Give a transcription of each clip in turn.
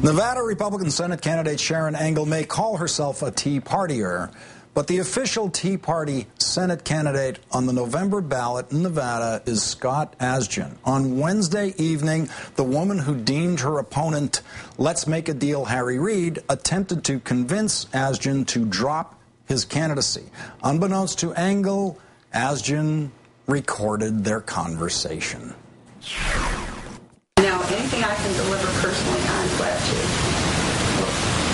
Nevada Republican Senate candidate Sharon Angle may call herself a Tea Partier, but the official Tea Party Senate candidate on the November ballot in Nevada is Scott Asgen. On Wednesday evening, the woman who deemed her opponent, Let's Make a Deal Harry Reid, attempted to convince Asgen to drop his candidacy. Unbeknownst to Angle, Asgen recorded their conversation. Now, anything I can deliver personally, I'm glad to.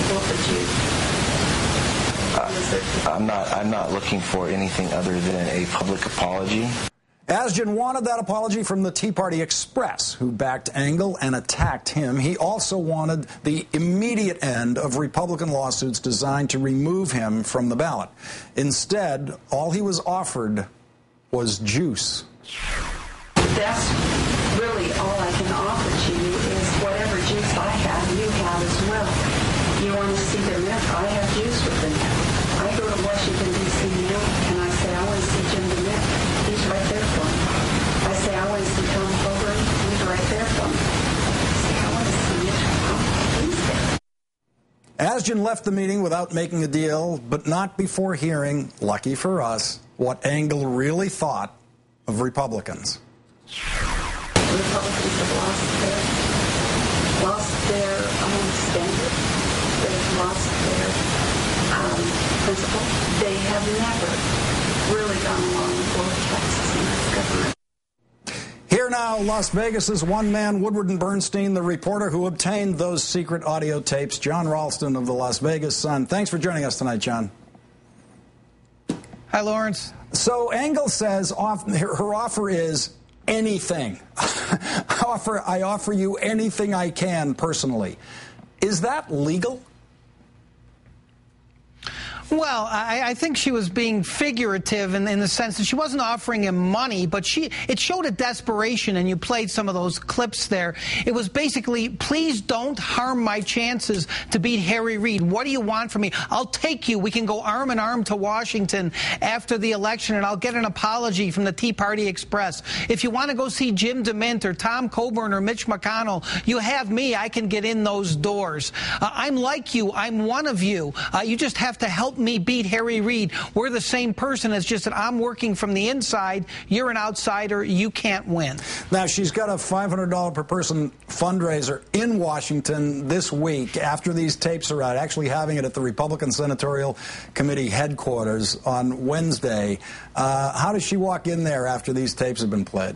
What would you? I'm not looking for anything other than a public apology. Asgen wanted that apology from the Tea Party Express, who backed Angle and attacked him. He also wanted the immediate end of Republican lawsuits designed to remove him from the ballot. Instead, all he was offered was juice. That's really all I can offer to you is whatever juice I have, you have as well. You want to see the mint? I have juice with the mint. I go to Washington, D.C. now, and I say, I want to see Jim DeMint. He's right there for me. I say, I want to see Tom Coburn. He's right there for me. I say, I want to see Mitch McConnell. He's there. Asgen left the meeting without making a deal, but not before hearing, lucky for us, what Angle really thought of Republicans. The Republicans have lost their standard. They've lost their principle. They have never really gone along with both Texas and its government. Here now, Las Vegas's one-man Woodward and Bernstein, the reporter who obtained those secret audio tapes, John Ralston of the Las Vegas Sun. Thanks for joining us tonight, John. Hi, Lawrence. So Angle says her offer is anything. I offer you anything I can personally. Is that legal? Well, I think she was being figurative in the sense that she wasn't offering him money, but it showed a desperation, and you played some of those clips there. It was basically, please don't harm my chances to beat Harry Reid. What do you want from me? I'll take you. We can go arm in arm to Washington after the election, and I'll get an apology from the Tea Party Express. If you want to go see Jim DeMint or Tom Coburn or Mitch McConnell, you have me. I can get in those doors. I'm like you. I'm one of you. You just have to help me beat Harry Reid. We're the same person. It's just that I'm working from the inside. You're an outsider. You can't win. Now, she's got a $500 per person fundraiser in Washington this week after these tapes are out, actually having it at the Republican Senatorial Committee headquarters on Wednesday. How does she walk in there after these tapes have been played?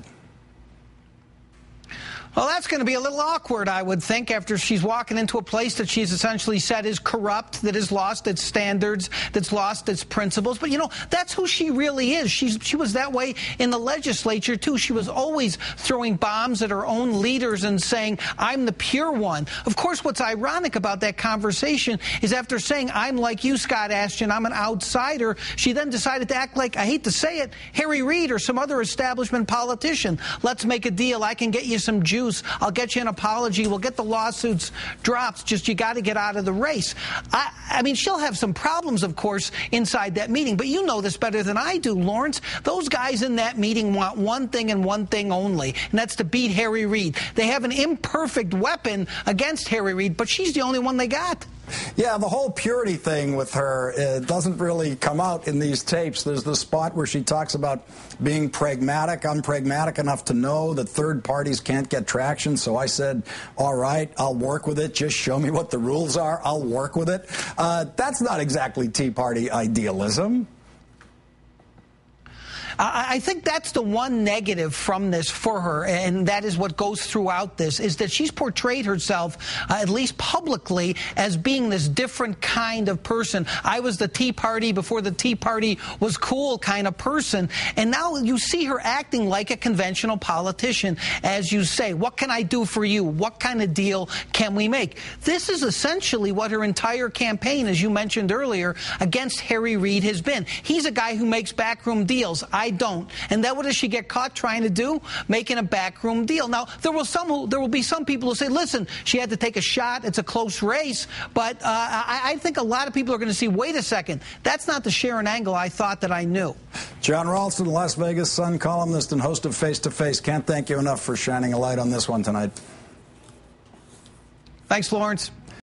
Well, that's going to be a little awkward, I would think, after she's walking into a place that she's essentially said is corrupt, that has lost its standards, that's lost its principles. But, you know, that's who she really is. She was that way in the legislature, too. She was always throwing bombs at her own leaders and saying, I'm the pure one. Of course, what's ironic about that conversation is after saying, I'm like you, Scott Asgen, I'm an outsider, she then decided to act like, I hate to say it, Harry Reid or some other establishment politician. Let's make a deal. I can get you some juice. I'll get you an apology. We'll get the lawsuits dropped. Just you got to get out of the race. I mean, she'll have some problems, of course, inside that meeting. But you know this better than I do, Lawrence. Those guys in that meeting want one thing and one thing only, and that's to beat Harry Reid. They have an imperfect weapon against Harry Reid, but she's the only one they got. Yeah, the whole purity thing with her doesn't really come out in these tapes. There's the spot where she talks about being pragmatic. I'm pragmatic enough to know that third parties can't get traction, so I said, all right, I'll work with it. Just show me what the rules are. I'll work with it. That's not exactly Tea Party idealism. I think that's the one negative from this for her, and that is what goes throughout this, is that she's portrayed herself, at least publicly, as being this different kind of person. I was the Tea Party before the Tea Party was cool kind of person, and now you see her acting like a conventional politician, as you say. What can I do for you? What kind of deal can we make? This is essentially what her entire campaign, as you mentioned earlier, against Harry Reid has been. He's a guy who makes backroom deals. I don't. And then what does she get caught trying to do? Making a backroom deal. Now, there will be some people who say, listen, she had to take a shot. It's a close race. But I think a lot of people are going to see, wait a second, that's not the Sharon Angle I thought that I knew. John Ralston, Las Vegas Sun columnist and host of Face to Face. Can't thank you enough for shining a light on this one tonight. Thanks, Florence.